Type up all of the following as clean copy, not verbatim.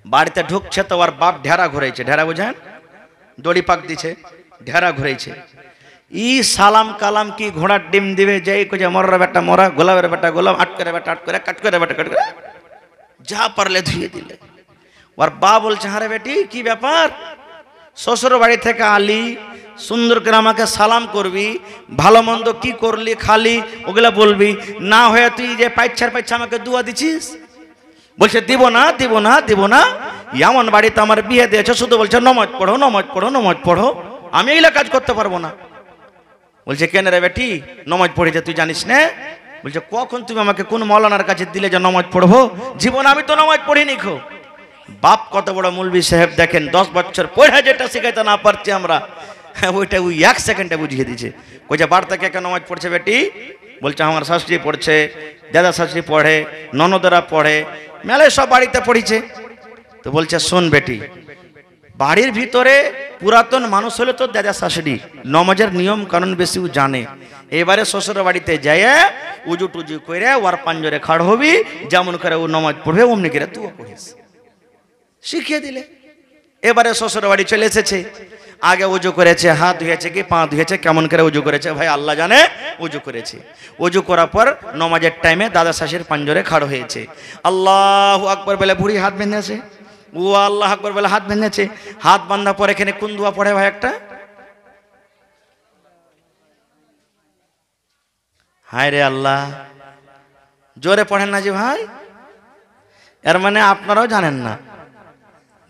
বাড়িতে ঢুকছে তো ওর বাপ ঢেরা ঘুরেছে, ঢেরা বুঝেন, দড়ি পাক দিছে, ঢেরা ঘুরেছে। ই সালাম কালাম কি ঘোড়ার ডিম দিবে, যেই কোজে মরার বেটা মরা, গোলাপের বেটা গোলাপ, আটকরে বেটা আটকরে, কাটকরে বেটা কাটকরে, যা পারলে ধুয়ে দিলে। ওর বাপ বলছে, হারে বেটি কি ব্যাপার, শ্বশুর বাড়ি থেকে আলি, সুন্দর করে আমাকে সালাম করবি, ভালো মন্দ কি করলি খালি ওগুলা বলবি, না হয়ে তুই যে পাইচ্ছার পাইচ্ছা আমাকে দুয়া দিছিস। বলছে দিব না দিব না দিব না, এমন বাড়িতে আমার বিয়ে দিয়েছে, শুধু বলছে নমাজ পড়ো নমাজ পড়ো নমাজ পড়ো, আমি এইগুলা কাজ করতে পারবো না। বলছে কেন রে বেটি নমাজ পড়েছে তুই জানিস না? বলছে কখন তুমি আমাকে কোন মৌলানার কাছে দিলে যে নমাজ পড়বো, জীবন আমি তো নমাজ পড়িনি। খো বাপ কত বড় মৌলভী সাহেব দেখেন, 10 বছর পড়ে যেটা শিখাইতে না পারছি আমরা, ওইটা ওই 1 সেকেন্ডে বুঝিয়ে দিচ্ছে। কইছে বার থেকে কেন নমাজ পড়ছে বেটি? বলছে আমার শাশুড়ি পড়ছে, দাদা শাশুড়ি পড়ে, ননদরা পড়ে, মেলায় সব বাড়িতে পড়িছে। তো বলছে শোন বেটি, বাড়ির ভিতরে পুরাতন মানুষ হলে তো দাদা শাশুড়ি নমাজের নিয়ম কানুন বেশি জানে। এবারে শ্বশুর বাড়িতে যায় উজু টুজু করে ওর পাঞ্জরে খাড় হবি, যেমন করে ও নমাজ পড়বে অমনি করে তুইও পড়িস, শিখিয়ে দিলে। এবারে শ্বশুর বাড়ি চলে এসেছে, আগে উজু করেছে, হাত ধুয়েছে কি পা ধুয়েছে, কেমন করে উজু করেছে ভাই আল্লাহ জানে, উজু করেছে। উজু করার পর নমাজের টাইমে দাদা শাশুড়ির পাঞ্জরে খাড় হয়েছে, আল্লাহু আকবার বলে বুড়ি হাত বেঁধেছে, ও আল্লাহ আকবার বলে হাত বেঁধেছে। হাত বাঁধা পর এখানে কোন দোয়া পড়ে ভাই? একটা হায় রে আল্লাহ, জোরে পড়েন না যে ভাই, এর মানে আপনারাও জানেন না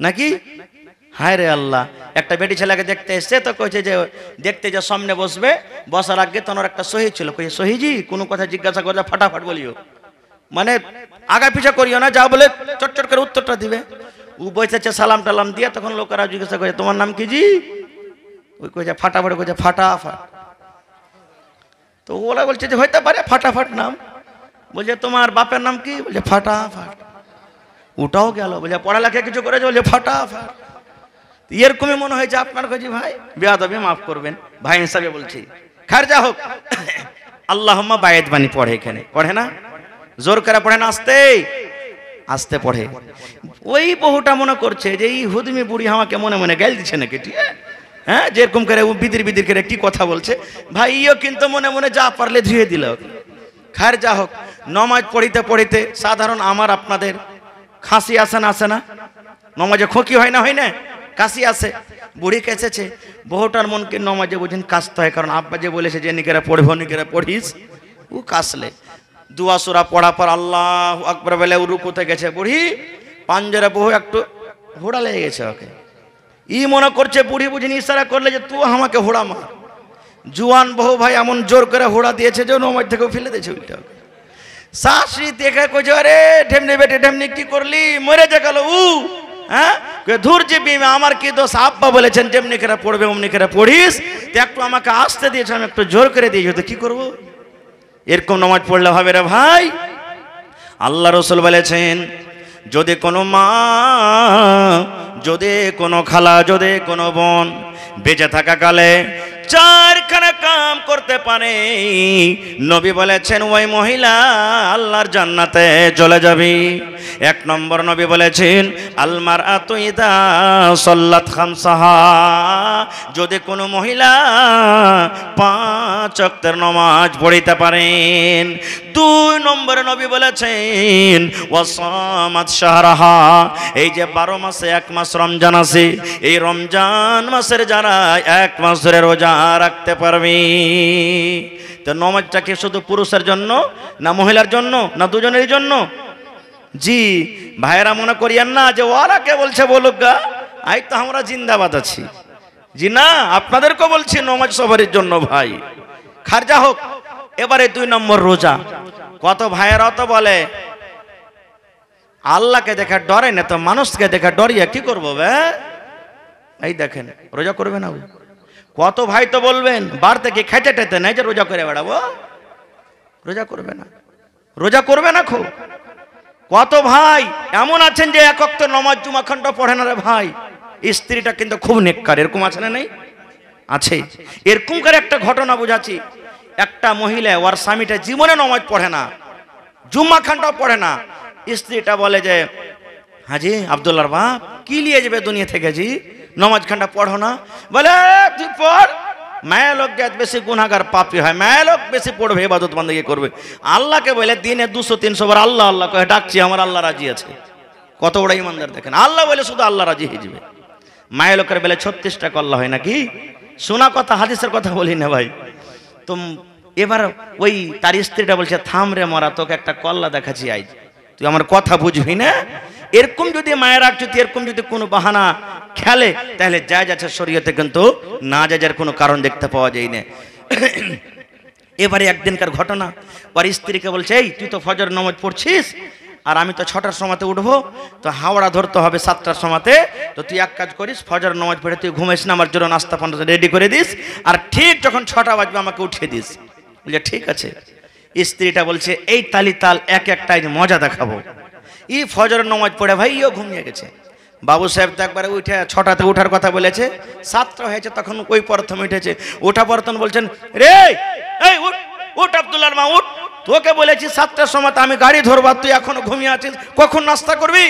নাকি? হায় রে আল্লাহ, একটা বেটি ছেলেকে দেখতে এসছে তো কইছে যে দেখতে যে সামনে বসবে, বসার আগে তোমার একটা সহি ছিল, কইছে সহিজি কোনো কথা জিজ্ঞাসা করলে ফাটাফাট বলিও, মানে আগা পিছা করিও না, যা বলে চটচট করে উত্তরটা দিবে। ও বসেছে সালাম টালাম দিয়ে, তখন লোকেরা জিজ্ঞাসা করে তোমার নাম কি জি? ওই কইছে ফাটাফাট, কইছে ফাটাফাট। তো ওরা বলছে যে হইতে পারে ফাটাফাট নাম। বলছে তোমার বাপের নাম কি? বলছে ফাটাফাট। ওটাও গেল, বলছে পড়ালেখা কিছু করেছে? বলছে ফাটাফাট। এরকমই মনে হয়েছে আপনার কাছে ভাই, বেয়াদবি মাফ করবেন ভাই হিসাবে বলছি। খার যা হোক, আল্লাহুম্মা বায়েত বানি পড়ে, এখানে পড়ে না, জোর করে পড়ে না, আস্তে আস্তে পড়ে। ওই বহুটা মনে করছে যে এই হুদমি বুড়ি আমাকে মনে মনে গাল দিচ্ছে নাকি, ঠিক আছে হ্যাঁ, যেরকম করে বিদির বিদির করে কি কথা বলছে ভাই, ইও কিন্তু মনে মনে যা পারলে ধুয়ে দিল। খার যা হোক, নমাজ পড়িতে পড়িতে সাধারণ আমার আপনাদের খাসি আসে না, আসে না? নমাজে খোঁকি হয় না, হয় না? কাশি আসে। বুড়ি কেসেছে, বহুটার মনকে নমাজে বুঝেন কাশতে হয়, কারণ আব্বা যে বলেছে যে নিকেরা পড়বো নিকেরা পড়িস, ও কাশলে। দুয়া সুরা পড়া পর আল্লাহু আকবার বলে রুকুতে গেছে, বুড়ি পাঞ্জরে বহু একটু হোড়া লেগে গেছে ওকে। ই মনে করছে বুড়ি বুঝিনি ইশারা করলে যে তুই আমাকে হোড়া মার। জুয়ান বহু ভাই এমন জোর করে হোড়া দিয়েছে যে নমাজ থেকে ফেলে দিয়েছে উল্টা। শাশুড়ি দেখে কইছে আরে ঢেমনি বেটে ঢেমনি কি করলি, মরে যে গেল উ, হ্যাঁ ধুর জিবি আমার কি দোষ, আব্বা বলেছেন যেমনি করে পড়বে অমনি করে পড়িস, একটু আমাকে আসতে দিয়েছে, আমি একটু জোর করে দিয়েছি, তো কি করবো? এরকম নামাজ পড়লে হবে রে ভাই? আল্লাহ রাসূল বলেছেন যদি কোনো মা, যদি কোনো খালা, যদি কোনো বোন বেঁচে থাকা কালে 4খানা কাম করতে পারে, নবী বলেছেন ওই মহিলা আল্লাহর জান্নাতে চলে যাবে। 1 নম্বর নবী বলেছেন আল মারআতু ইযা সাল্লাত খামসাহা, যদি কোনো মহিলা 5 ওয়াক্তের নামাজ পড়িতে পারেন। 2 নম্বরে নবী বলেছেন ওয়াসামাত শাহরাহা, এই যে 12 মাসে 1 মাস রমজান আছে, এই রমজান মাসের যারা 1 মাস ধরে রোজা রাখতে পারবে। তো নামাজটা কি শুধু পুরুষের জন্য না মহিলার জন্য না দুজনের জন্য? জি ভাইরা মনে করিয়েন না যে ওরা কে বলছে বলুক গা, আই তো আমরা জিন্দাবাদ আছি। জি না, আপনাদেরকে বলছি নামাজ সবারই জন্য ভাই। খারজা হোক। এবারে 2 নম্বর রোজা। কত ভাইয়েরা তো বলে আল্লাহকে দেখে ডরে না, তো মানুষকে দেখে ডরিয়া কি করবো বে? এই দেখেন রোজা করবে না। কত ভাই তো বলবেন বার থেকে খেতে টেতে নাই যে রোজা করে বেড়াবো, রোজা করবে না, রোজা করবে না। খুব কত ভাই এমন আছেন যে 1 ওয়াক্ত নামাজ জুমা খন্ড পড়ে না রে ভাই, স্ত্রীটা কিন্তু খুব নেককার, এরকম আছে না? নেই আছে। এরকম করে একটা ঘটনা বুঝাচ্ছি। একটা মহিলা ওর স্বামীটা জীবনে নামাজ পড়ে না, জুম্মা খানটাও পড়ে না। স্ত্রীটা বলে যে হাজি আব্দুল্লাহর বাপ কি নিয়ে যাবে দুনিয়া থেকে জি, নমাজ খান্ডা পড়ো না। বলে তুই পড়, মায়া লোক বেশি গুনাহগার পাপী হয়, মায়া লোক বেশি পড়বে, ইবাদত বান্দেগি করবে। আল্লাহকে বলে দিনে 200-300 বার আল্লাহ আল্লাহ কয়ে ডাকছি, আমার আল্লাহ রাজি আছে। কত বড় ইমানদার দেখেন, আল্লাহ বলে শুধু আল্লাহ রাজি হয়ে যাবে। মায়া লোকের বেলে 36টা কল্লা হয় নাকি? শোনা কথা, হাদিসের কথা বলি না ভাই। তো এবার ওই তার স্ত্রীটা বলছে, থাম রে মরা, তোকে একটা কল্লা দেখাচ্ছি আজ, তুই আমার কথা বুঝবি না। এরকম যদি মায়েরা যদি এরকম যদি কোনো বাহানা খেলে, তাহলে জায়েজ আছে শরীয়তে, কিন্তু না জায়েজের কোনো কারণ দেখতে পাওয়া যায় না। এবারে একদিনকার ঘটনা, ওর স্ত্রীকে বলছে, এই তুই তো ফজর নামাজ পড়ছিস, আর আমি তো 6টার সময়তে উঠবো, তো হাওড়া ধরতে হবে 7টার সময়তে, তো তুই এক কাজ করিস, ফজর নামাজ পড়ে তুই ঘুমাইস না, আমার জন্য নাস্তা পান্তা রেডি করে দিস, আর ঠিক যখন 6টা বাজবে আমাকে উঠিয়ে দিস। বলছে ঠিক আছে। স্ত্রীটা বলছে, এই তালি তাল এক একটা মজা দেখাবো। ই ফজর নামাজ পড়ে ভাই ইও ঘুমিয়ে গেছে। বাবু সাহেব তো একবারে উঠে 6টাতে উঠার কথা বলেছে, 7টা হয়েছে তখন ওই প্রথমে উঠেছে। ওঠা প্রথম বলছেন, রে এই উঠ উঠ আব্দুল্লাহর মা উঠ, তোকে বলেছি 7টার সময় আমি গাড়ি ধরবা, তুই এখনো ঘুমিয়ে আছিস, কখন নাস্তা করবি?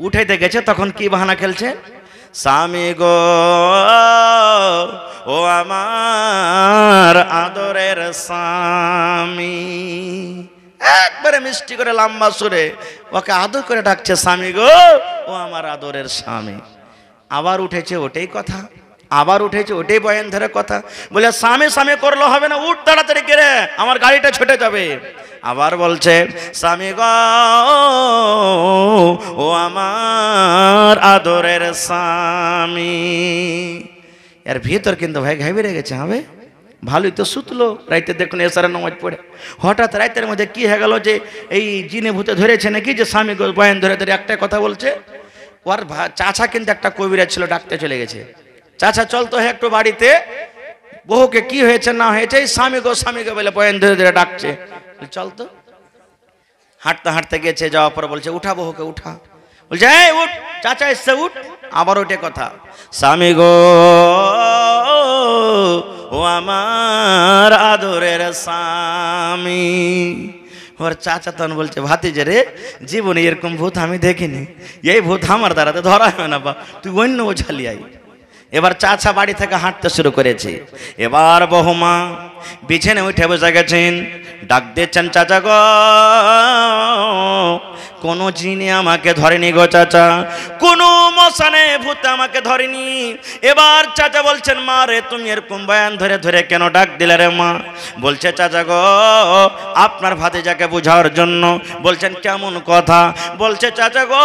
উঠাইতে গেছে তখন কি বাহানা খেলছে, স্বামী গো ও আমার আদরের স্বামী, একবারে মিষ্টি করে লম্বা সুরে ওকে আদর করে ডাকছে, স্বামী গো ও আমার আদরের স্বামী। আবার উঠেছে ওটাই কথা, আবার উঠেছে ওটাই বয়ান ধরে কথা। বলে স্বামী স্বামী করলে হবে না, উঠ তাড়াতাড়ি করে, আমার গাড়িটা ছুটে যাবে। আবার বলছে, স্বামী গো ও আমার আদরের স্বামী। এর ভিতর কিন্তু ভাই ঘাইবে গেছে, হবে ভালোই তো সুতলো রাইতে, দেখুন এসারা নামাজ পড়ে, হঠাৎ রাইতের মধ্যে কি হয়ে গেল যে এই জিনে ভূতে ধরেছে নাকি, যে স্বামী বয়ান ধরে ধরে একটাই কথা বলছে। ওর চাচা কিন্তু একটা কবিরাজ ছিল, ডাকতে চলে গেছে। চাচা চলতো হে একটু বাড়িতে, বহুকে কি হয়েছে না হয়েছে, স্বামী গো বলে বয়ান ধরে ধরে ডাকছে। চলতো হাঁটতে হাঁটতে গেছে, যাওয়ার পর বলছে, উঠা বহুকে উঠা। বলছে, এই উঠ, চাচা এসছে উঠ। আবার ওঠে কথা, স্বামী গো ও আমার আদরের স্বামী। ওর চাচা তখন বলছে, ভাতিজে রে, জীবনে এরকম ভূত আমি দেখিনি, এই ভূত আমার দ্বারাতে ধরা হবে না, বা তুই অন্য ঝালি আই। এবার চাচা বাড়ি থেকে হাঁটতে শুরু করেছে। এবার বহুমা বিছানে উঠে বসে গেছেন, ডাক দিচ্ছেন, চাচা গো কোনো জিনে আমাকে ধরেনি গো চাচা, কোনো মশানে ভূত আমাকে ধরেনি। এবার চাচা বলছেন, মা রে তুমি এরকম বয়ান ধরে ধরে কেন ডাক দিলে রে মা? বলছে, চাচা গো আপনার ভাতিজাকে বোঝাওয়ার জন্য। বলছেন, কেমন কথা? বলছে, চাচা গো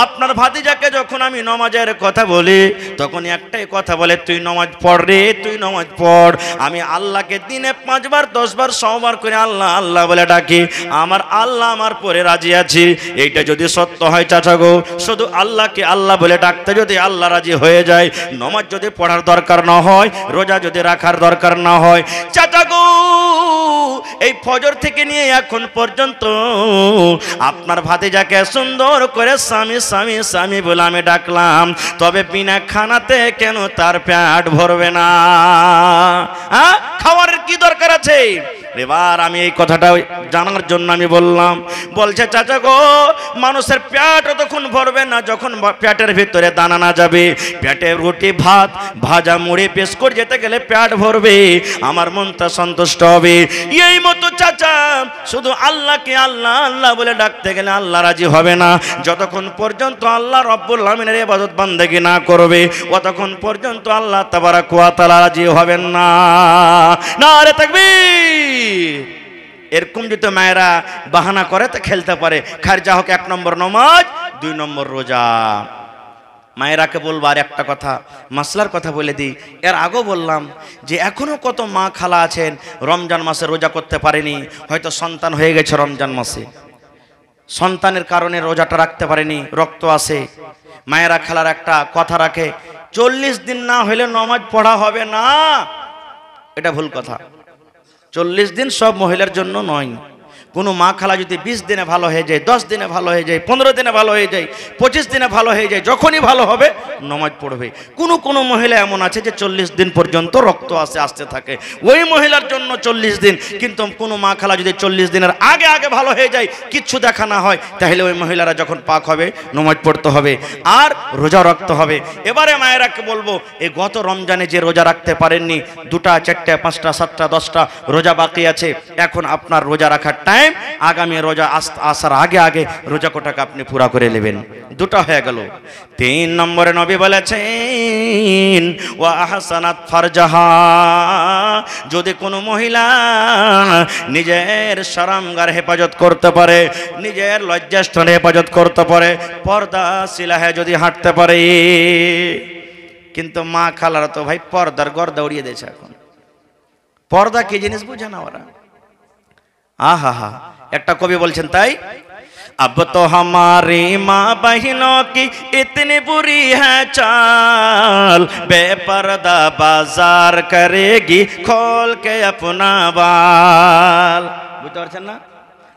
আপনার ভাতিজাকে যখন আমি নমাজের কথা বলি, তখন একটাই কথা বলে, তুই নমাজ পড় রে, তুই নমাজ পড়। আমি আল্লাহকে দিনে 5 বার 10 বার 100 বার করে আল্লাহ আল্লাহ বলে ডাকি, আমার আল্লাহ আমার পরে রাজি আছি। এইটা যদি সত্য হয় চাচা গো, শুধু আল্লাহকে আল্লাহ বলে ডাকতে যদি আল্লাহ রাজি হয়ে যায়, নমাজ যদি পড়ার দরকার না হয়, রোজা যদি রাখার দরকার না হয়, চাচা গো এই ফজর থেকে নিয়ে এখন পর্যন্ত আপনার ভাতিজাকে সুন্দর করে স্বামী স্বামী স্বামী বলে আমি ডাকলাম, তবে বিনা খানাতে কেন তার পেট ভরবে না? খাওয়ার কি দরকার আছে? এবার আমি এই কথাটা জানার জন্য আমি বললাম। বলছে, চাচা গো মানুষের পেট তখন ভরবে না যখন পেটের ভিতরে দানা না যাবে। পেটে রুটি ভাত ভাজা মুড়ি বিস্কুট যেতে গেলে পেট ভরবে, আমার মনটা সন্তুষ্ট হবে। এই মতো চাচা শুধু আল্লাহকে আল্লাহ আল্লাহ বলে ডাকতে গেলে আল্লাহ রাজি হবে না। যতক্ষণ পর্যন্ত আল্লাহ রব্বুল আমিনের ইবাদত বান্দেগি না করবে, ততক্ষণ পর্যন্ত আল্লাহ তাবারাক ওয়া তাআলা রাজি হবেন না। নারে তাকবীর। এরকম যদি মায়েরা বাহানা করে তো খেলতে পারে। খার যা হোক, 1 নম্বর নমাজ, 2 নম্বর রোজা। মায়েরাকে বলবো আর একটা কথা, মাসলার কথা বলে দিই। এর আগেও বললাম যে এখনো কত মা খালা আছেন রমজান মাসে রোজা করতে পারেনি, হয়তো সন্তান হয়ে গেছে রমজান মাসে, সন্তানের কারণে রোজাটা রাখতে পারেনি, রক্ত আসে। মায়েরা খালার একটা কথা রাখে, 40 দিন না হলে নমাজ পড়া হবে না। এটা ভুল কথা। 40 দিন সব মহিলার জন্য নয়, কোনো মা খালা যদি 20 দিনে ভালো হয়ে যায়, 10 দিনে ভালো হয়ে যায়, 15 দিনে ভালো হয়ে যায়, 25 দিনে ভালো হয়ে যায়, যখনই ভালো হবে নামাজ পড়বে। কোনো মহিলা এমন আছে যে 40 দিন পর্যন্ত রক্ত আসতে থাকে, ওই মহিলার জন্য 40 দিন। কিন্তু কোনো মা খালা যদি 40 দিনের আগে ভালো হয়ে যায়, কিচ্ছু দেখা না হয়, তাহলে ওই মহিলারা যখন পাক হবে নামাজ পড়তে হবে আর রোজা রাখতে হবে। এবারে মায়েরাকে বলবো, এই গত রমজানে যে রোজা রাখতে পারেননি, 2টা 4টা 5টা 7টা 10টা রোজা বাকি আছে, এখন আপনার রোজা রাখার টাইম। আগামী রোজা আসার আগে রোজা কোটাকে আপনি পুরা করে নেবেন। 2টা হয়ে গেল। 3 নম্বরে নবী বলেছেন ওয়া আহসানাত ফারজাহা, যদি কোনো মহিলা নিজের শরমগার হেফাজত করতে পারে, নিজের লজ্জাস্থানের হেফাজত করতে পারে, পর্দা সিলাহে যদি হাঁটতে পারে। কিন্তু মা খালারা তো ভাই পর্দার গর্দা উড়িয়ে দিয়েছে। এখন পর্দা কি জিনিস বুঝে না ওরা। आहा, একটা কবি বলছেন তাই, अब तो हमारी माँ बहनों की इतनी बुरी है चाल, बेपर्दा बाजार करेगी खोल के अपना बाल। বুঝতে পারছেন না?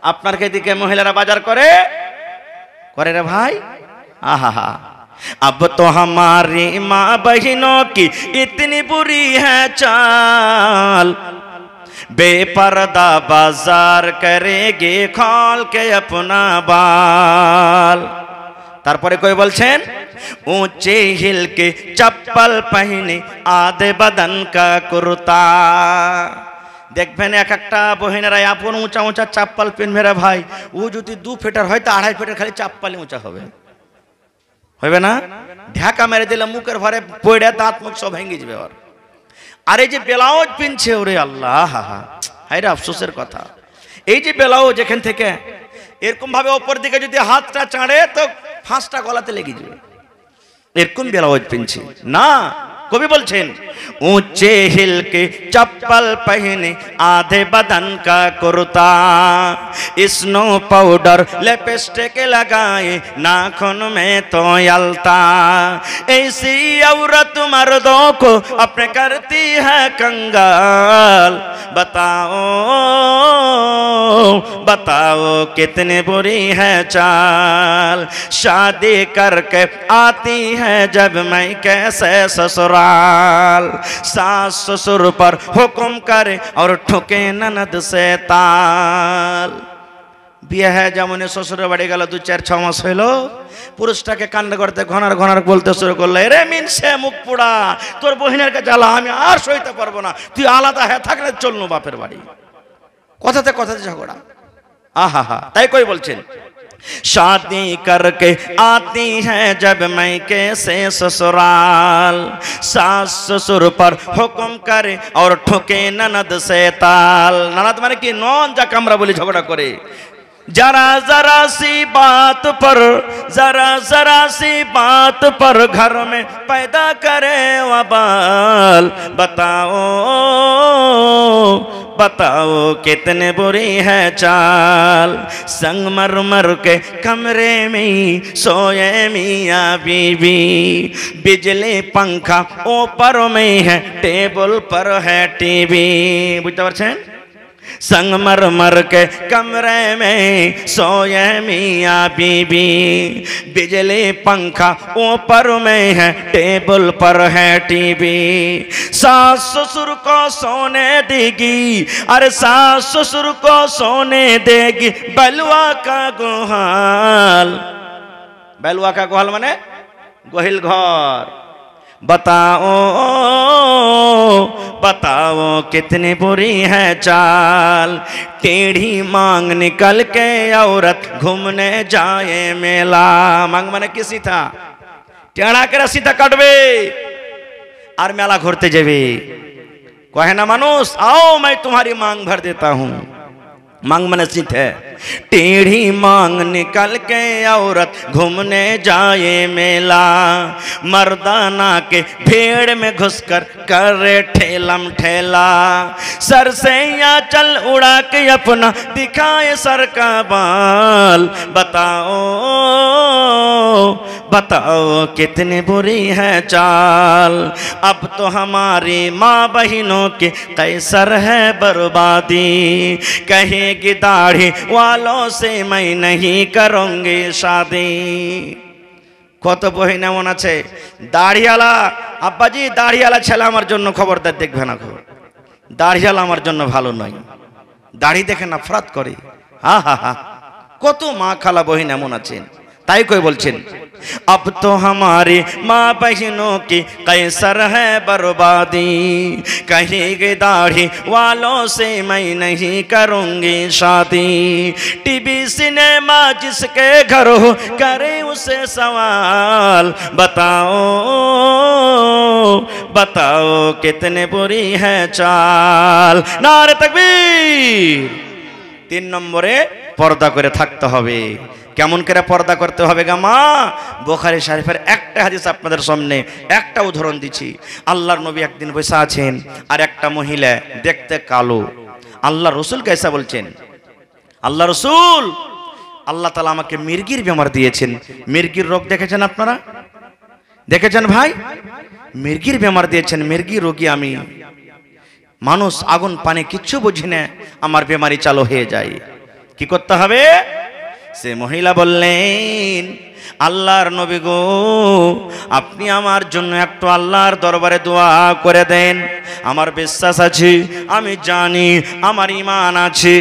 আপনার দিকে মহিলারা বাজার করে রে ভাই। आहा, अब तो हमारी माँ बहनों की इतनी बुरी है चाल, बेपर्दा बाजार करेगी खोल के अपना बाल। तारपरे कोई बोलছেন ऊंचे हिल के चप्पल पहने आधे बदन का कुर्ता। দেখবেন এক একটা বহিনেরা আপন উঁচা উঁচা চাপ্পাল পিনবে রে ভাই, ও যদি 2 ফিটার হয় তো 2.5 ফিটার খালি চাপ্পালই উঁচা হবে না? ঢাকা মেরে দিলে মুখের ভরে পড়ে দাঁত মুখ সব ভেঙে যাবে। আর এই যে ব্লাউজ পিনছে, ওরে আল্লাহ, হায়রে আফসোসের কথা। এই যে ব্লাউজ এখান থেকে এরকম ভাবে ওপর দিকে যদি হাতটা চাঁড়ে তো 5টা গলাতে লেগে যাবে, এরকম ব্লাউজ পিনছে না। কবি বলছেন ऊंचे हिल के चप्पल पहने आधे बदन का कुर्ता, स्नो पाउडर लिपस्टिक लगाए नाखून में तो यलता, ऐसी औरत मर्दों को अपने करती है कंगाल। बताओ कितनी बुरी है चाल, शादी करके आती है जब मैं कैसे ससुराल, सास ससुर पर हुक्म करे और ठुके ननद से ताल। বিয়ে হয় যেমন শ্বশুরের বাড়ি গেল 2-4-6 মাস হইলো, পুরুষটাকে কান্না করতে ঘনার বলতে শুরু করলো, রে মিনসে মুখ পোড়া, তোর বহিনের কাছে জ্বালা আমি আর সইতে পারবো না, তুই আলাদা হয়ে থাকলে চলনো বাপের বাড়ি। কথাতে ঝগড়া। आहा, তাই কই বলছেন शादी करके आती है जब मैं कैसे ससुराल, सास ससुर पर हुक्म करे और ठुके ननद से ताल। ननद माने कि नौन যাকে আমরা বলি ঝগড়া করে। जरा सी बात पर घर में पैदा करे वबाल। बताओ कितने बुरी है चाल, संगमरमर के कमरे में सोए मियाँ बीवी, बिजली पंखा ऊपर में है टेबल पर है टीवी। बुझते पारছেন? संगमरमर के कमरे में सोए मियाँ बीबी, बिजली पंखा ऊपर में है टेबल पर है टीवी, सास ससुर को सोने देगी, अरे सास ससुर को सोने देगी बलुआ का गुहाल। बलुआ का गुहाल माने गोहिल घर। बताओ कितनी बुरी है चाल, टेढ़ी मांग निकल के औरत घूमने जाए मेला। मांग माने किसी था टेढ़ा के रास्ता काटबे और मेला घूरते जाबे। कहे ना मानुष आओ मैं तुम्हारी मांग भर देता हूँ। मांग माने सित है, टेढ़ी मांग निकल के औरत घूमने जाए मेला, मर्दाना के भीड़ में घुसकर करे ठेलम ठेला, सर से या चल उड़ा के अपना दिखाए सर का बाल। बताओ कितनी बुरी है चाल, अब तो हमारी माँ बहनों के कैसर है बर्बादी, कहेगी दाढ़ी वालों से मैं नहीं करूँगी शादी। কত বহিন এমন আছে দাড়িওয়ালা, আব্বাজি দাড়িওয়ালা ছেলে আমার জন্য খবরদার দেখবে না, খবর দাড়িওয়ালা আমার জন্য ভালো নয়, দাড়ি দেখে নফরত করে। হা হা হা, কত মা খালা বহিন এমন আছেন। তাই কই বলছেন अब तो हमारी माँ बहनों की कैसर है बर्बादी, कहेगी दाढ़ी वालों से मैं नहीं करूँगी शादी, टीवी सिनेमा जिसके घर हो करे उसे सवाल, बताओ बताओ कितने बुरी है चाल। नारे तकबीर। 3 নম্বরে পর্দা করে থাকতে হবে। কেমন করে পর্দা করতে হবে গা মা? বুখারী শরীফের একটা হাদিস আপনাদের সামনে একটা উদাহরণ দিচ্ছি। আল্লাহর নবী একদিন বসে আছেন, আর একটা মহিলা দেখতে কালো। আল্লাহ রসুল কেসা বলছেন, আল্লাহ রসুল, আল্লাহ তাআলা আমাকে মির্গির বেমার দিয়েছেন। মির্গির রোগ দেখেছেন আপনারা? দেখেছেন ভাই? মির্গির বেমার দিয়েছেন, মির্গি রোগী আমি। মানুষ আগুন পানি কিচ্ছু বুঝি না, আমার বেমারি চালু হয়ে যায়। কি করতে হবে? সে মহিলা বললেন, আল্লাহর নবী গো, আপনি আমার জন্য একটু আল্লাহর দরবারে দোয়া করে দেন। আমার বিশ্বাস আছে, আমি জানি, আমার ঈমান আছে,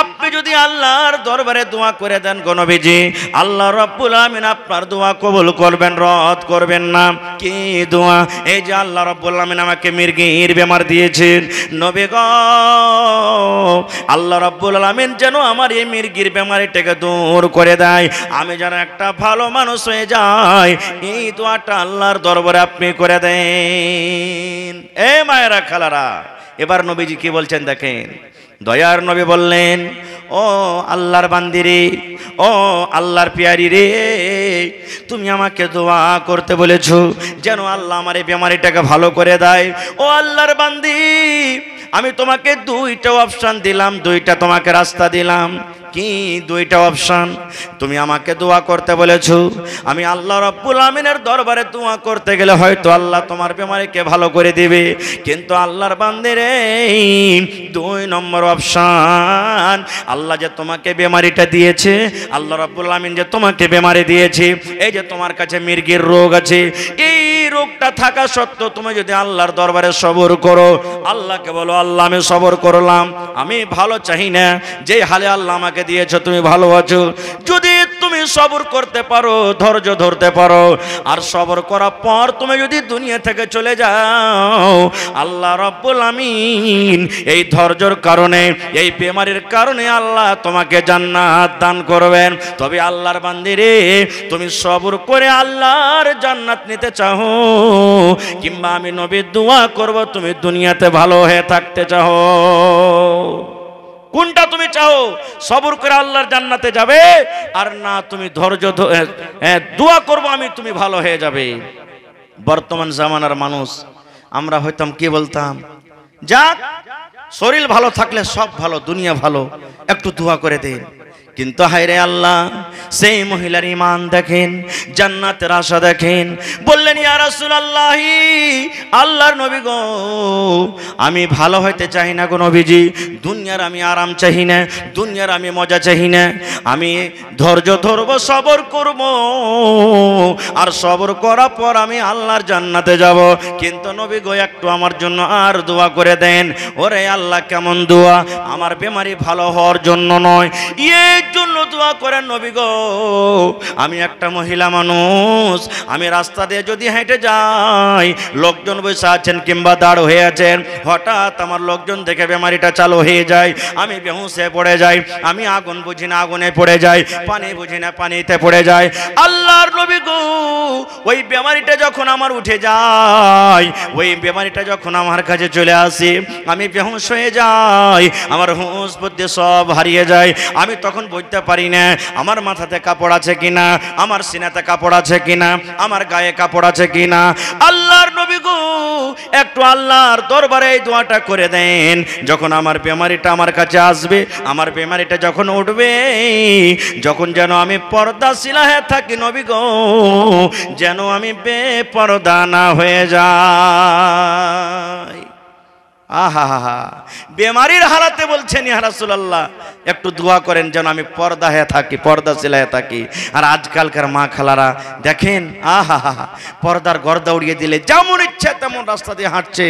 আপনি যদি আল্লাহর দরবারে দোয়া করে দেন গো নবীজি, আল্লাহ রাব্বুল আমিন আপনার দোয়া কবুল করবেন, রদ করবেন না। কি দোয়া? এই যে আল্লাহ রাব্বুল আমিন আমাকে মির্গির বেমার দিয়েছেন, নবী গো, আল্লাহ রাব্বুল আমিন যেন আমার এই মির্গির বেমারিটাকে দূর করে দেয়, আমি যেন একটা ভালো মানুষ হয়ে যায়, এই দোয়াটা আল্লাহর দরবারে আপনি করে দেন। এ মায়েরা খালারা, এবার নবীজি কি বলছেন দেখেন। দয়ার নবী বললেন, ও আল্লাহর বান্দি রে, ও আল্লাহর পিয়ারি রে, তুমি আমাকে দোয়া করতে বলেছো যেন আল্লাহ আমার এই বেমারিটাকে ভালো করে দেয়। ও আল্লাহর বান্দি, আমি তোমাকে 2টা অপশন দিলাম, 2টা তোমাকে রাস্তা দিলাম। কি 2টা অপশন? তুমি আমাকে দোয়া করতে বলেছো, আমি আল্লাহ রাব্বুল আমিনের দরবারে দোয়া করতে গেলে হয়তো আল্লাহ তোমার বেমারিকে ভালো করে দিবে, কিন্তু আল্লাহর বান্দি রে, 2 নম্বর অপশন, আল্লাহ যে তোমাকে বেমারিটা দিয়েছে, আল্লাহ রাব্বুল আমিন যে তোমাকে বেমারি দিয়েছে, এই যে তোমার কাছে মির্গির রোগ আছে, এই রোগটা থাকা সত্ত্বেও তুমি যদি আল্লাহর দরবারে সবর করো, আল্লাহকে বলো, আল্লাহ আমি সবর করলাম, আমি ভালো চাই না, যে হালে আল্লাহ আমাকে দিয়েছো তুমি ভালো আছো। যদি তুমি সবর করতে পারো, ধৈর্য ধরতে পারো, আর সবর করার পর তুমি যদি দুনিয়া থেকে চলে যাও, আল্লাহ রাব্বুল আমিন এই ধৈর্যের কারণে, এই বেমারির কারণে আল্লাহ তোমাকে জান্নাত দান করবেন। তবে আল্লাহর বান্দি রে, তুমি সবর করে আল্লাহর জান্নাত নিতে চাও, কিংবা আমি নবীর দোয়া করব তুমি দুনিয়াতে ভালো হয়ে থাকতে চাও, কোনটা তুমি চাও? সবর করে আল্লাহর জান্নাতে যাবে, আর না তুমি ধৈর্য দোয়া করবো আমি তুমি ভালো হয়ে যাবে। বর্তমান জামানার মানুষ আমরা হইতাম কি বলতাম, যাক শরীর ভালো থাকলে সব ভালো, দুনিয়া ভালো, একটু দোয়া করে দেন। কিন্তু হায়রে আল্লাহ, সেই মহিলার ঈমান দেখেন, জান্নাতের আশা দেখেন। বললেন, ইয়া রাসূলুল্লাহ, আল্লাহর নবী গো, আমি ভালো হইতে চাই না গো নবীজি, দুনিয়ার আমি আরাম চাই না, দুনিয়ার আমি মজা চাই না, আমি ধৈর্য ধরব, সবর করব, আর সবর করার পর আমি আল্লাহর জান্নাতে যাব। কিন্তু নবী গো, একটু আমার জন্য আর দোয়া করে দেন। ওরে আল্লাহ, কেমন দোয়া? আমার বেমারি ভালো হওয়ার জন্য নয়, এর জন্য দোয়া করেন নবী গো, আমি একটা মহিলা মানুষ, আমি রাস্তা দিয়ে যদি হেঁটে যাই, লোকজন বসে আছেন কিংবা দাঁড় হয়ে আছেন, হঠাৎ আমার লোকজন দেখে বেমারিটা চালু হয়ে যায়, আমি বেহুঁশে পড়ে যাই, আমি আগুন বুঝি না আগুনে পড়ে যাই, পানি বুঝি না পানিতে পড়ে যায়। আল্লাহর নবী গো, ওই বেমারিটা যখন আমার উঠে যায়, ওই বেমারিটা যখন আমার কাছে চলে আসে, আমি বেহুঁশ হয়ে যাই, আমার হুঁশ বুদ্ধি সব হারিয়ে যায়, আমি তখন বুঝতে পারি না আমার মাথাতে কাপড় আছে কিনা, আমার সিনাতে কাপড় আছে কিনা, আমার গায়ে কাপড় আছে কিনা। আল্লাহর নবী গো একটু আল্লাহর দরবারে এই দোয়াটা করে দেন, যখন আমার বেমারিটা আমার কাছে আসবে, আমার বেমারিটা যখন উঠবে, যখন যেন আমি পর্দাশীলা হয়ে থাকি নবী গো, যেন আমি বেপরদা না হয়ে যাই। আহা হা হা, বেমারির হারাতে বলছেন ইয়া রাসূলুল্লাহ একটু দোয়া করেন যেন আমি পর্দা হয়ে থাকি, পর্দাশীলা হয়ে থাকি। আর আজকালকার মা খালারা দেখেন, আহা হা হা, পর্দার গর্দা উড়িয়ে দিলে যেমন ইচ্ছা তেমন রাস্তা দিয়ে হাঁটছে,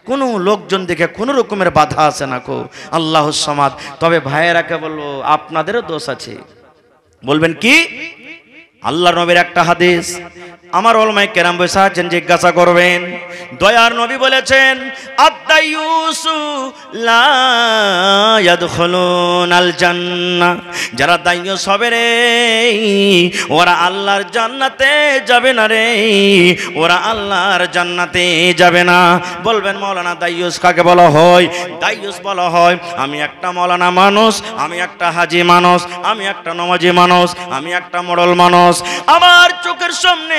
কোনো লোকজন দেখে কোনো রকমের বাধা আছে না কো। আল্লাহুস সামাদ। তবে ভাইয়েরাকে বলবো আপনাদেরও দোষ আছে। বলবেন কি? আল্লাহর নবীর একটা হাদিস, আমার ওলামায়ে কেরাম বসে আছেন, জিজ্ঞাসা করবেন। দয়ার নবী বলেছেন, আদ-দায়ুসু লা ইয়াদখুলুনাল জান্নাহ, যারা দায়ুস হবে রে ওরা আল্লাহর জান্নাতে যাবে না রে, ওরা আল্লাহর জান্নাতে যাবে না। বলবেন মাওলানা দায়ুস কাকে বলা হয়? দায়ুস বলা হয় আমি একটা মাওলানা মানুষ, আমি একটা হাজি মানুষ, আমি একটা নমাজি মানুষ, আমি একটা মোড়ল মানুষ, আমার চোখের সামনে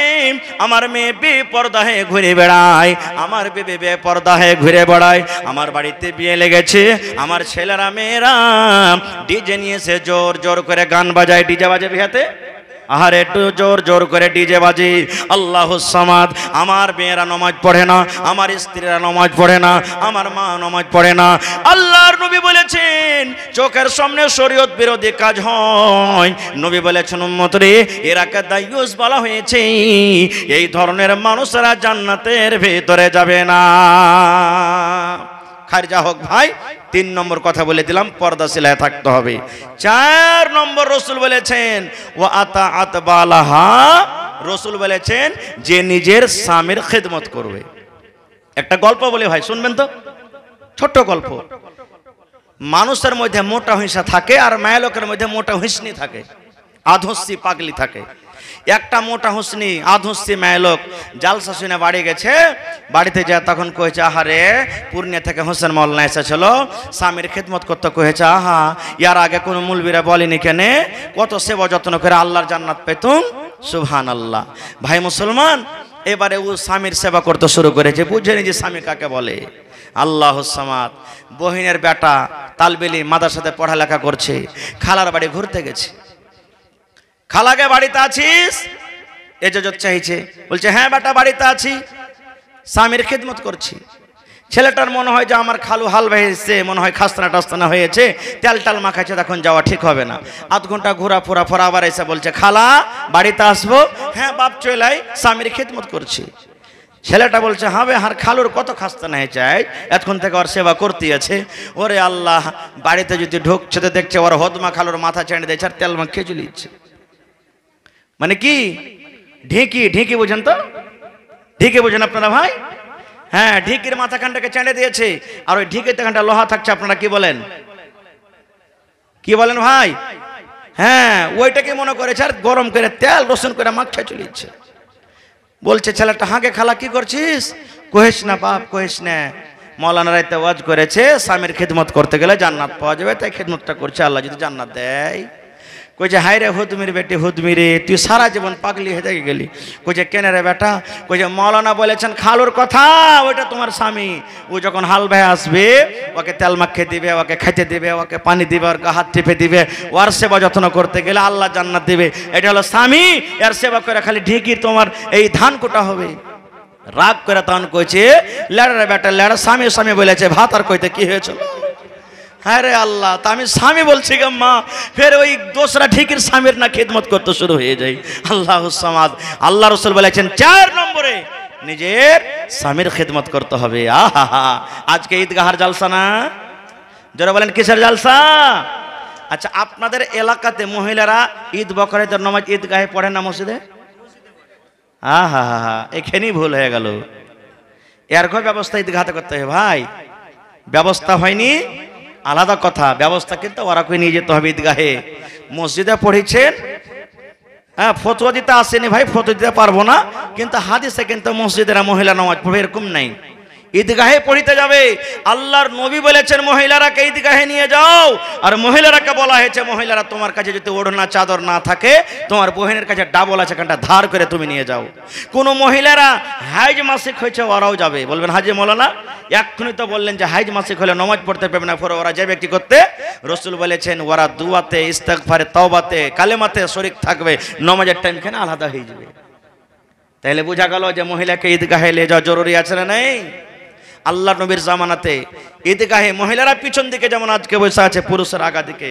আমার মেয়ে বেপরদা হয়ে ঘুরে বেড়ায়, আমার বেবে বেপরদা হয়ে ঘুরে বেড়ায়, আমার বাড়িতে বিয়ে লেগেছে, আমার ছেলেরা মেয়েরা ডিজে নিয়ে এসে জোর জোর করে গান বাজায়, ডিজে বাজে বিহাতে, আর একটু জোর জোর করে ডিজে বাজি। আল্লাহুস সামাদ। আমার মেয়েরা নামাজ পড়ে না, আমার স্ত্রীরা নামাজ পড়ে না, আমার মা নামাজ পড়ে না। আল্লাহর নবী বলেছেন চোখের সামনে শরীয়ত বিরোধী কাজ হয়, নবী বলেছেন উম্মতরে এরাকে দায়ুস বলা হয়েছে, এই ধরনের মানুষরা জান্নাতের ভেতরে যাবে না। খারিজা হোক ভাই, 3 নম্বর কথা বলে দিলাম, পর্দাশীলায় থাকতে হবে। 4 নম্বর রসুল বলেছেন ওয়া আতাআত বালাহা, রসুল বলেছেন যে নিজের স্বামীর খেদমত করবে। একটা গল্প বলে ভাই শুনবেন তো, ছোট্ট গল্প। মানুষের মধ্যে মোটা হিংসা থাকে আর মায়া লোকের মধ্যে মোটা হিসনি থাকে, আধস্যি পাগলি থাকে। একটা মোটা হুসনি আধস্যি মায়া লোক জালসা শুনে বাড়ি গেছে, বাড়িতে যায় তখন কয়েছে আহারে পূর্ণিয়া থেকে হোসেন মৌলানা এসেছিল, স্বামীর খেদমত করতে কয়েছে, আহা ইয়ার আগে কোনো মুলবিরা বলেনি কেনে, কত সেবা যত্ন করে আল্লাহর জান্নাত পেতুম, সুবহানাল্লাহ। ভাই মুসলমান, এবারে ও স্বামীর সেবা করতে শুরু করেছে, বুঝেনি যে স্বামী কাকে বলে। আল্লাহুস সামাদ। বহিনের বেটা তালবেলি মাদ্রাসাতে পড়ালেখা করছে, খালার বাড়ি ঘুরতে গেছে। খালাকে বাড়িতে আছিস? এজাজত চাইছে, বলছে হ্যাঁ বেটা বাড়িতে আছি, স্বামীর খেদমত করছি। ছেলেটার মনে হয় যে আমার খালু হাল ভেসে, মনে হয় খাস্তানা টাস্তানা হয়েছে, তেল টাল মাখাচ্ছে, তখন যাওয়া ঠিক হবে না। আধ ঘন্টা ঘোরা ফোরা ফোরা আবার এসে বলছে খালা বাড়িতে আসবো? হ্যাঁ বাপ চলাই, স্বামীর খেদমত করছি। ছেলেটা বলছে হবে আর খালুর কত খাস্তানা হয়েছে, এতক্ষণ থেকে ওর সেবা করতে আছে। ওরে আল্লাহ, বাড়িতে যদি ঢুকছে তো দেখছে ওর হদমা খালুর মাথা চেঁড়ে দিয়েছে আর তেল মাখিয়ে চলিয়েছে। মানে কি? ঢেঁকি, ঢেঁকি বুঝেন তো? ঢেঁকি বুঝেন আপনারা ভাই? হ্যাঁ, ঢেঁকির মাথাখানটাকে চেঁড়ে দিয়েছে, আর ওই ঢেঁকির খানটা লোহা থাকছে। আপনারা কি বলেন? কি বলেন ভাই? হ্যাঁ, ওইটাকে মনে করেছে আর গরম করে তেল রসুন করে মাখিয়ে চলিয়েছে। বলছে ছেলেটা হাঁকে খালা কি করছিস? কহিস না বাপ, কহিস না, মৌলানা রাইতে ওয়াজ করেছে স্বামীর খেদমত করতে গেলে জান্নাত পাওয়া যাবে, তাই খেদমতটা করছে, আল্লাহ যদি জান্নাত দেয়। কইছে হাই রে হুদমির বেটি হুদমিরে, তুই সারা জীবন পাগলি হয়ে গেলি। কইছে কেন রে বেটা? কইছে মৌলানা বলেছেন খালুর কথা, ওইটা তোমার স্বামী, ও যখন হাল ভাই আসবে ওকে তেল মাখিয়ে দিবে, ওকে খাইতে দিবে, ওকে পানি দিবে, ওর হাত টিপে দিবে, ওর সেবা যত্ন করতে গেলে আল্লাহ জান্নাত দিবে। এটা হলো স্বামী, এর সেবা করে খালি ঢেঁকি তোমার এই ধান কোটা হবে। রাগ করে তখন কইছে লেড়া রে বেটা লেড়া, স্বামী স্বামী বলেছে ভাত আর কইতে কি হয়েছিল? হ্যাঁ রে আল্লাহ, তা আমি স্বামী বলছি গো মা, ফের ওই দোসরা ঠিকের স্বামীর না খেদমত করতে শুরু হয়ে যায়। আল্লাহুস সামাদ। আল্লাহ রসুল বলেছেন 4 নম্বরে নিজের স্বামীর খেদমত করতে হবে। আহা, আজকে ঈদগাহার জালসা না? যারা বলেন কিসের জালসা? আচ্ছা, আপনাদের এলাকাতে মহিলারা ঈদ বকরিদের নামাজ ঈদগাহে পড়ে না মসজিদে? আহা হা হা, এখানেই ভুল হয়ে গেল। এর ঘর ব্যবস্থা ঈদগাহাতে করতে হবে ভাই। ব্যবস্থা হয়নি আলাদা কথা, ব্যবস্থা কিন্তু ওরা কই নিয়ে যেতে হবে ঈদগাহে। মসজিদে পড়েছেন, হ্যাঁ ফতোয়া দিতে আসেনি ভাই, ফতোয়া দিতে পারবো না, কিন্তু হাদিসে কিন্তু মসজিদের মহিলা নামাজ পড়বে এরকম নাই। ঈদগাহে পড়িতে যাবে। আল্লাহর নবী বলেছেন মহিলারাকে ঈদগাহে নিয়ে যাও, আর মহিলারাকে বলা হয়েছে মহিলারা তোমার কাছে যদি ওড়না চাদর না থাকে তোমার বোনের কাছে ডাবল আছে, কানটা ধার করে তুমি নিয়ে যাও। কোন মহিলারা হাইজ মাসিক হয়েছে ওরাও যাবে। বলবেন হাজি মৌলানা এক্ষুনি তো বললেন যে হাইজ মাসিক হলে নামাজ পড়তে পারবে না, পরে ওরা যাবে কি করতে? রাসূল বলেছেন ওরা দুয়াতে, ইস্তেগফারে, তাওবাতে, কালেমাতে শরীক থাকবে, নামাজের টাইম কেন আলাদা হয়ে যাবে? তাহলে বোঝা গেল যে মহিলাকে ঈদগাহে নিয়ে যাওয়া জরুরি আছে না নেই? আল্লাহ নবীর জামানাতে ঈদগাহে মহিলারা পিছন দিকে যেমন আজকে বসে আছে, পুরুষের আগা দিকে।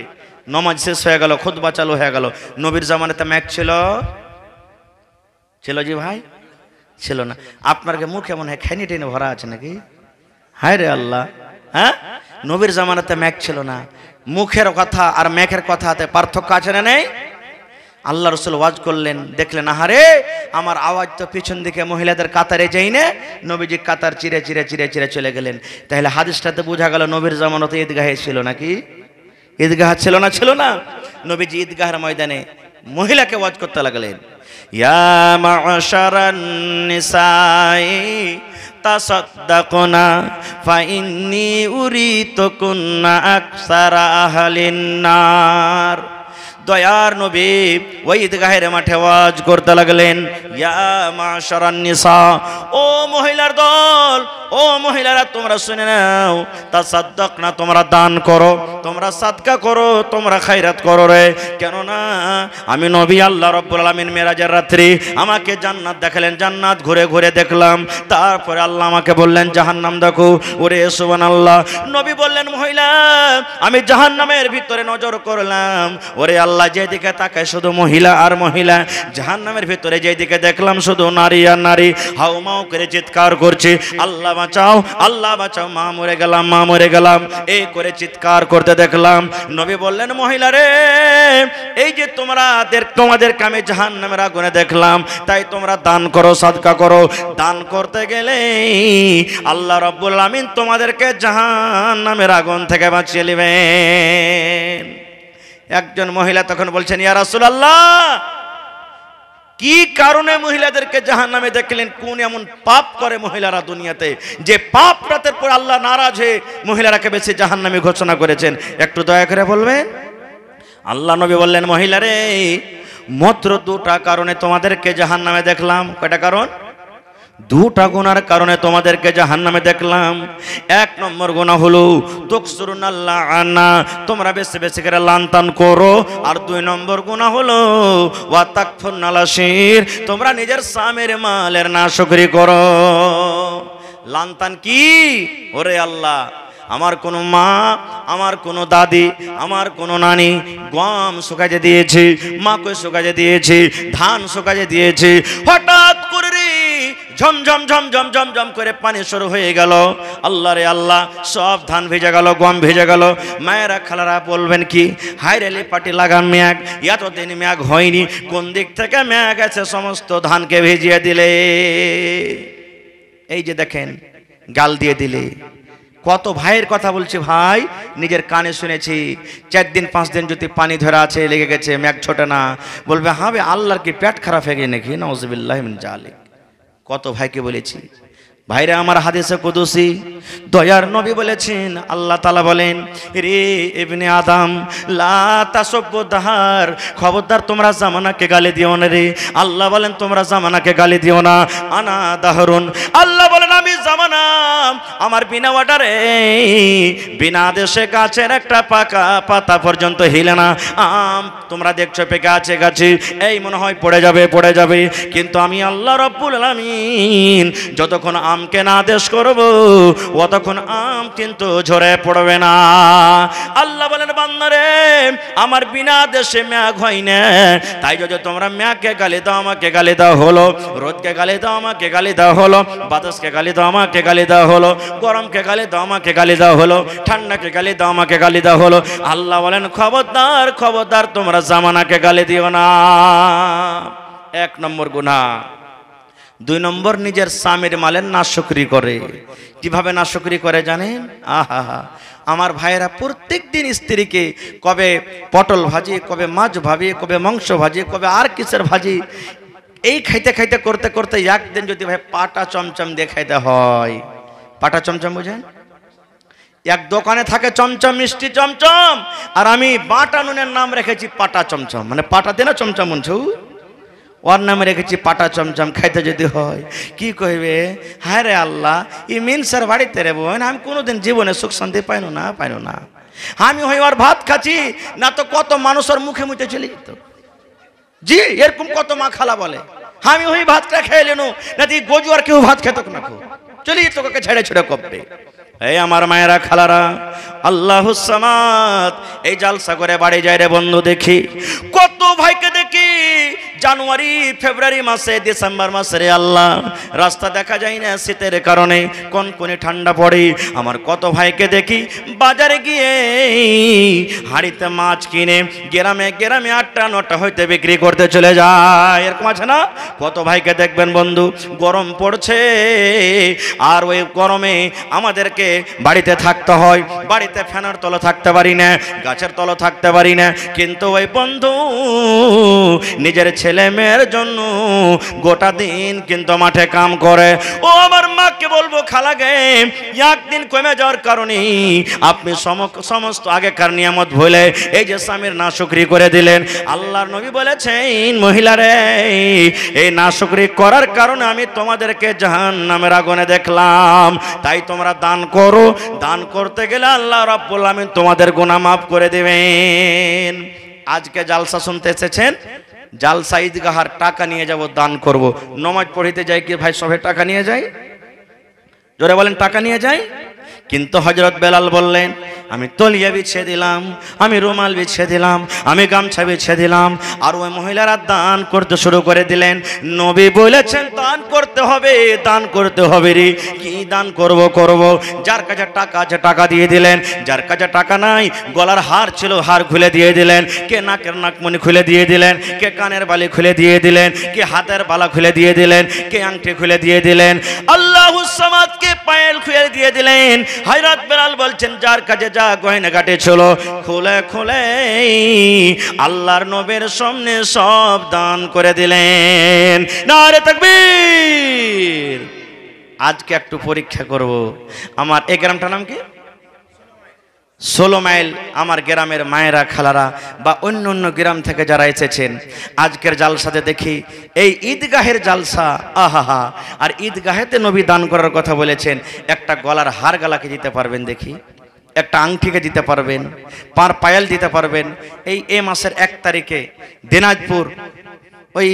নামাজ শেষ হয়ে গেল, খুতবা চালু হয়ে গেল। নবীর জামানাতে মাইক ছিল? ছিল জি ভাই? ছিল না। আপনার মুখ এমন হয় খানি টেনে ভরা আছে নাকি? হায় রে আল্লাহ, হ্যাঁ? নবীর জামানাতে মাইক ছিল না। মুখের কথা আর মাইকের কথাতে পার্থক্য আছে না নেই? আল্লাহ রাসূল ওয়াজ করলেন, দেখলেন আহারে আমার আওয়াজ তো পিছন দিকে মহিলাদের কাতারে যাই না, নবীজি কাতার চিরে চিরে চিরে চিরে চলে গেলেন। তাহলে হাদিসটাতে বোঝা গেল নবীর জামানাতে ঈদগাহে ছিল নাকি? ঈদগাহ ছিল না? ছিল না। নবীজি ঈদগাহের ময়দানে মহিলাকে ওয়াজ করতে লাগলেন, ইয়া মা'শারান নিসাই তাসাদ্দাকুনা ফাইন্নী উরিতুকুন্না আকসারা আহলিন নার। দয়ার নবী ওই ঈদগাহের মাঠে ওয়াজ করতে লাগলেন, ইয়া মা'শারান নিসা, ও মহিলার দল, ও মহিলারা তোমরা শুনে নাও, তাসাদ্দাকনা, তোমরা দান করো, তোমরা সাদকা করো, তোমরা খায়রাত করো রে। কেননা আমি নবী আল্লাহ রাব্বুল আলামিন মেরাজের রাত্রি আমাকে জান্নাত দেখালেন, জান্নাত ঘুরে ঘুরে দেখলাম, তারপরে আল্লাহ আমাকে বললেন জাহান্নাম দেখো। ওরে সুবহানাল্লাহ। নবী বললেন মহিলা আমি জাহান্নামের ভিতরে নজর করলাম, ওরে আল্লাহ যেদিকে তাকায় শুধু মহিলা আর মহিলা, জাহান্নামের ভিতরে যেদিকে দেখলাম শুধু নারী আর নারী, হাউমাউ করে চিৎকার করছে আল্লাহ বাঁচাও, আল্লাহ বাঁচাও, মা মরে গেলাম, মা মরে গেলাম, এই করে চিৎকার করতে দেখলাম। নবী বললেন মহিলা রে, এই যে তোমাদেরকে আমি জাহান্নামের আগুনে দেখলাম, তাই তোমরা দান করো, সাদকা করো। দান করতে গেলে আল্লাহ রাব্বুল আমিন তোমাদেরকে জাহান্নামের আগুন থেকে বাঁচিয়ে নেবেন। একজন মহিলা তখন বলছেন, ইয়া রাসূলুল্লাহ কি কারণে মহিলাদেরকে জাহান্নামে দেখলেন? কোন এমন পাপ করে মহিলারা দুনিয়াতে যে পাপ রাতের পর আল্লাহ নারাজ হয়ে মহিলারাকে বেশি জাহান্নামে ঘোষণা করেছেন? একটু দয়া করে বলবেন। আল্লাহ নবী বললেন মহিলারে মাত্র দুটা কারণে তোমাদেরকে জাহান্নামে দেখলাম। কয়টা কারণ? দুটা গুনার কারণে তোমাদেরকে জাহান্নামে দেখলাম। এক নম্বর গুনাহ হলো তুকসুরুনাল্লাহ আনা, তোমরা বেশি বেশি করে লানতান করো। আর দুই নম্বর গুনাহ হলো ওয়া তাকফুরনাল আশির, তোমরা নিজের স্বামীর মালের নাশকরি করো। লানতান কি? ওরে আল্লাহ, আমার কোনো মা, আমার কোনো দাদি, আমার কোনো নানি গম শুকাজে দিয়েছে, মাকে শুকাজে দিয়েছে, ধান শুকাজে দিয়েছে, হঠাৎ করে ঝমঝম ঝমঝম ঝমঝম করে পানি শুরু হয়ে গেল। আল্লাহ রে আল্লাহ, সব ধান ভেজে গেল, গম ভেজে গেল। মায়েরা খালারা বলবেন কি, হায় রেলি পাটি লাগান ম্যাগ, এতদিন ম্যাগ হয়নি, কোন দিক থেকে ম্যাগ আছে, সমস্ত ধানকে ভেজিয়ে দিলে। এই যে দেখেন গাল দিয়ে দিলে। কত ভাইয়ের কথা বলছি ভাই, নিজের কানে শুনেছি। 4 দিন 5 দিন যদি পানি ধরা আছে, লেগে গেছে, ম্যাগ ছোটে না, বলবে হবে আল্লাহর কি পেট খারাপ হয়ে গেছে নাকি? নাউযুবিল্লাহি মিন জালিক। কত ভাইকে বলেছি। ভাইরা আমার, হাদিসে কুদসি দয়ার নবী বলেছেন, আল্লাহ তাআলা বলেন, রে ইবনে আদম লা তাসব্বু দাহার, খবরদার তোমরা জামানাকে গালি দিও না রে। আল্লাহ বলেন তোমরা জামানাকে গালি দিও না। আনা দাহরুন, আল্লাহ বলেন আমি জামানা, আমার বিনা অর্ডারে, বিনা আদেশে গাছের একটা পাকা পাতা পর্যন্ত হিলে না। আম তোমরা দেখছো পেকে আছে গাছে, এই মনে হয় পড়ে যাবে পড়ে যাবে, কিন্তু আমি আল্লাহ রাব্বুল আলামিন যতক্ষণ আমকে না আদেশ করব অতক্ষণ আম কিন্তু ঝরে পড়বে না। আল্লাহ বলেন বান্দারে, আমার বিনা আদেশে ম্যাঘ হয় না, তাই যদি তোমরা ম্যাঘকে গালি দাও আমাকে গালি দাও হলো, রোদকে গালি দাও আমাকে গালি দাও হলো, বাতাসকে গালি দাও আমাকে গালি দাও হলো, গরমকে গালি দাও আমাকে গালি দাও হলো, ঠান্ডাকে গালি দাও আমাকে গালি দাও হলো। আল্লাহ বলেন খবরদার খবরদার তোমরা জামানাকে গালি দিও না। 1 নম্বর গুনাহ। 2 নম্বর, নিজের স্বামীর মালের নাশকরি করে। কিভাবে নাশকরি করে জানেন? আহা, আমার ভাইয়েরা প্রত্যেক দিন স্ত্রীকে কবে পটল ভাজি, কবে মাছ ভাজি, কবে মাংস ভাজি, কবে আর কিসের ভাজি, এই খাইতে খাইতে করতে করতে একদিন যদি ভাই পাটা চমচম দিয়ে খাইতে হয়, পাটা চমচম বুঝেন? এক দোকানে থাকে চমচম মিষ্টি চমচম, আর আমি বাটা নুনের নাম রেখেছি পাটা চমচম, মানে পাটা দিয়ে না চমচম বলছো, ওর নামে রেখেছি পাটা চমচম। খাইতে যদি হয় কি কইবে, হ্যাঁ রে আল্লাহ ই মিনসার বাড়িতে রে বোন, আমি কোনোদিন জীবনে সুখ শান্তি পাইনো না। আমি হই ওর ভাত খাচ্ছি না তো কত মানুষের মুখে মুখে চলে যেত। জি এরকম কত মা খালা বলে, আমি হই ভাতটা খেয়ে লেনু না তুই গজু আর কেউ ভাত খেত না, চলে যেত কাকে ছেড়ে ছেড়ে কপবে। এই আমার মায়েরা খালারা, আল্লাহুস সামাদ, এই জালসা করে বাড়ি যায় রে বন্ধু। দেখি কত ভাইকে দেখি জানুয়ারি ফেব্রুয়ারি মাসে ডিসেম্বর মাসে রে আল্লাহ রাস্তা দেখা যায় না শীতের কারণে, কনকনে ঠান্ডা পড়ে। আমার কত ভাইকে দেখি বাজারে গিয়ে হাড়িতে মাছ কিনে গ্রামে 8টা 9টা হইতে বিক্রি করতে চলে যায়। এরকম আছে না? কত ভাইকে দেখবেন বন্ধু, গরম পড়ছে আর ওই গরমে আমাদেরকে বাড়িতে থাকতে হয়, বাড়িতে ফ্যানের তলে থাকতে পারি না, গাছের তলে থাকতে পারি না, কিন্তু ওই বন্ধু নিজের ছেলে মেয়ের জন্য গোটা দিন কিন্তু মাঠে কাম করে। ও আমার মাকে বলবো, খালাগে একদিন কমে যাওয়ার কারণে আপনি সমস্ত আগেকার নিয়ামত ভুলে এই যে স্বামীর নাশুকরি করে দিলেন। আল্লাহর নবী বলেছেন, মহিলারে এই নাশুকরি করার কারণে আমি তোমাদেরকে জাহান্নামের আগুনে দেখলাম। তাই তোমরা দান করো, দান করতে গেলে আল্লাহ রাব্বুল আমিন তোমাদের গুনাহ মাফ করে দেবেন। আজকে জালসা শুনতে এসেছেন, জালসা ঈদগাহার টাকা নিয়ে যাব, দান করব। নমাজ পড়িতে যাই কি ভাই সবে টাকা নিয়ে যাই? জোরে বলেন টাকা নিয়ে যাই। কিন্তু হযরত বেলাল বললেন, আমি তলিয়া বিছিয়ে দিলাম, আমি রুমাল বিছিয়ে দিলাম, আমি গামছা বিছিয়ে দিলাম। আর ওই মহিলারা দান করতে শুরু করে দিলেন। নবী বলেছেন দান করতে হবে, দান করতে হবে রে। কি দান করব? যার কাছে টাকা আছে টাকা দিয়ে দিলেন, যার কাছে টাকা নাই গলার হার ছিল হার খুলে দিয়ে দিলেন, কে নাকের নাকমণি খুলে দিয়ে দিলেন, কে কানের বালি খুলে দিয়ে দিলেন, কে হাতের বালা খুলে দিয়ে দিলেন, কে আংটি খুলে দিয়ে দিলেন, আল্লাহুস সামাদ কে পায়েল খুলে দিয়ে দিলেন। হযরত বেলাল বলছেন, যার কাছে যা গয়না গাটে ছিল খুলে খুলে আল্লাহর নবীর সামনে সব দান করে দিলেন। নারে তাকবীর। আজকে একটু পরীক্ষা করব। আমার এই গ্রামটার নাম কি? 16 মাইল। আমার গ্রামের মায়েরা খালারা বা অন্য অন্য গ্রাম থেকে যারা এসেছেন আজকের জালসাতে দেখি এই ঈদগাহের জালসা, আহা। আর ঈদগাহেতে নবী দান করার কথা বলেছেন। একটা গলার হার গালাকে দিতে পারবেন দেখি, একটা আংটিকে দিতে পারবেন, পার পায়াল দিতে পারবেন। এই মাসের 1 তারিখে দিনাজপুর ওই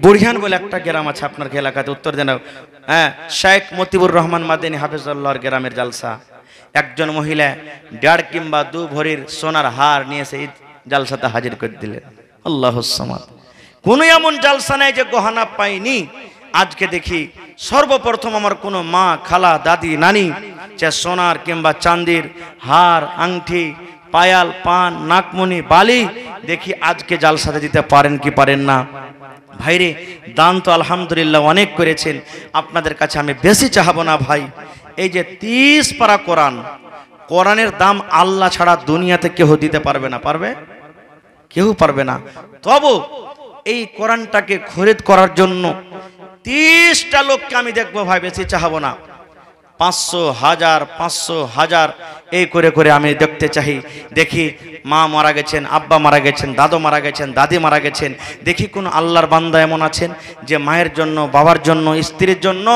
বুড়িয়ান বলে একটা গ্রাম আছে আপনার এলাকাতে, উত্তর দিনাজপুর, হ্যাঁ, শেখ মতিবুর রহমান মাদানী হাফেজুল্লাহর গ্রামের জালসা। একজন মহিলা 1.5 কিংবা 2 ভরির সোনার হার নিয়ে সেই জালসাতে হাজির করে দিলেন। আল্লাহুস সামাদ। কোনো এমন জালসা নাই যে গহনা পাইনি। আজকে দেখি সর্বপ্রথম আমার কোনো মা খালা দাদি নানি যে সোনার কিংবা চাঁদির হার আংটি পায়াল পান নাকমণি বালি দেখি আজকে জালসাতে দিতে পারেন কি পারেন না। ভাইরে দান তো আলহামদুলিল্লাহ অনেক করেছেন, আপনাদের কাছে আমি বেশি চাহাবো না ভাই। এই যে 30 পারা কোরআনের দাম আল্লাহ ছাড়া দুনিয়াতে কেউ দিতে পারবে না, পারবে? কেউ পারবে না। তবু এই কোরআনটাকে খরিদ করার জন্য 30টা লোককে আমি দেখবো ভাই, বেশি চাহাবো না। 500 1000 500 1000 এই করে করে আমি দেখতে চাই। দেখি মা মারা গেছেন, আব্বা মারা গেছেন, দাদু মারা গেছেন, দাদি মারা গেছেন। দেখি কোন আল্লাহর বান্দা এমন আছেন যে মায়ের জন্য, বাবার জন্য, স্ত্রীর জন্য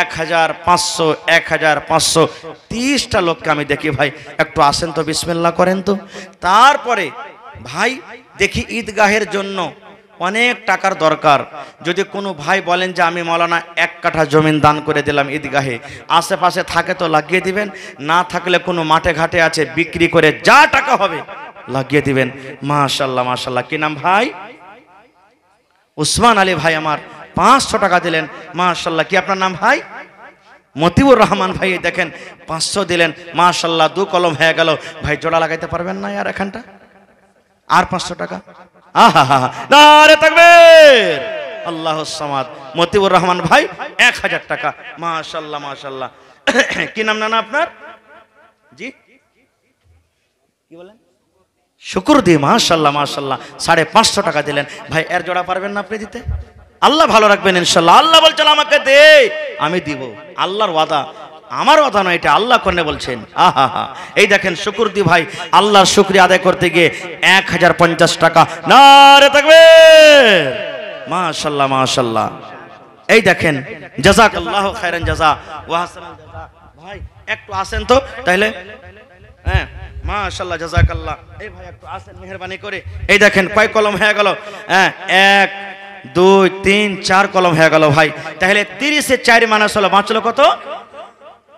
1500 1500 30টা লোককে আমি দেখি ভাই একটু আসেন তো, বিসমিল্লাহ করেন তো। তারপরে ভাই দেখি ঈদগাহের জন্য অনেক টাকার দরকার। যদি কোনো ভাই বলেন যে আমি মাওলানা 1 কাঠা জমিন দান করে দিলাম ঈদগাহে, আশেপাশে থাকে তো লাগিয়ে দিবেন, না থাকলে কোনো মাঠে ঘাটে আছে বিক্রি করে যা টাকা হবে লাগিয়ে দিবেন। মাশাআল্লাহ মাশাআল্লাহ। কি নাম ভাই? উসমান আলী ভাই আমার 500 টাকা দিলেন। মাশাআল্লাহ। কি আপনার নাম ভাই? মতিউর রহমান ভাই। দেখেন 500 দিলেন। মাশাআল্লাহ, 2 কলম হয়ে গেল। ভাই জোড়া লাগাইতে পারবেন না আর এখানটা? আর 500 টাকা। আহা নারে তাকবীর। আল্লাহুস সামাদ। মতিউর রহমান ভাই 1000 টাকা। মাশাআল্লাহ মাশাআল্লাহ। কি নাম নানা আপনার? জি কি বলেন? শুকুর দি। মাশাআল্লাহ মাশাআল্লাহ। 550 টাকা দিলেন। ভাই এর জোড়া পারবেন না আপনি দিতে? আল্লাহ ভালো রাখবেন ইনশাআল্লাহ। আল্লাহ বলছেন আমাকে দে, আমি দিব। আল্লাহর ওয়াদা। আমার কথা নয়, এটা আল্লাহ কর্ণে বলছেন। আহা হা, এই দেখেন শুকরদি ভাই আল্লাহর শুকরিয়া আদায় করতে গিয়ে 1050 টাকা, নারে তাকবীর, মাশাআল্লাহ মাশাআল্লাহ। এই দেখেন জাযাকাল্লাহু খায়রান জাযা ওয়া হাসানাল জাযা। ভাই একটু আসেন তো তাহলে, হ্যাঁ মাশাআল্লাহ জাযাকাল্লাহ। এই ভাই একটু আসেন মেহেরবানি করে। এই দেখেন কয় কলম হয়ে গেল, হ্যাঁ 1 2 3 4 কলম হয়ে গেল ভাই। তাহলে 30 এ 4 মাইনাস হলো, বাঁচলো কত,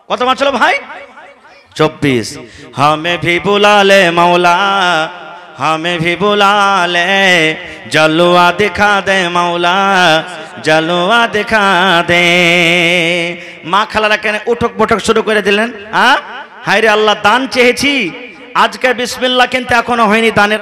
কত বাঁচলো ভাই? 24। हमें भी बुला ले मौला, हमें भी बुला ले, जलवा दिखा दे मौला, जलवा दिखा दे। মা খালারা কেন উঠক বঠক শুরু করে দিলেন? হায় রে আল্লাহ, দান চেয়েছি আজকে বিসমিল্লাহ কিন্তু এখনো হয়নি দানের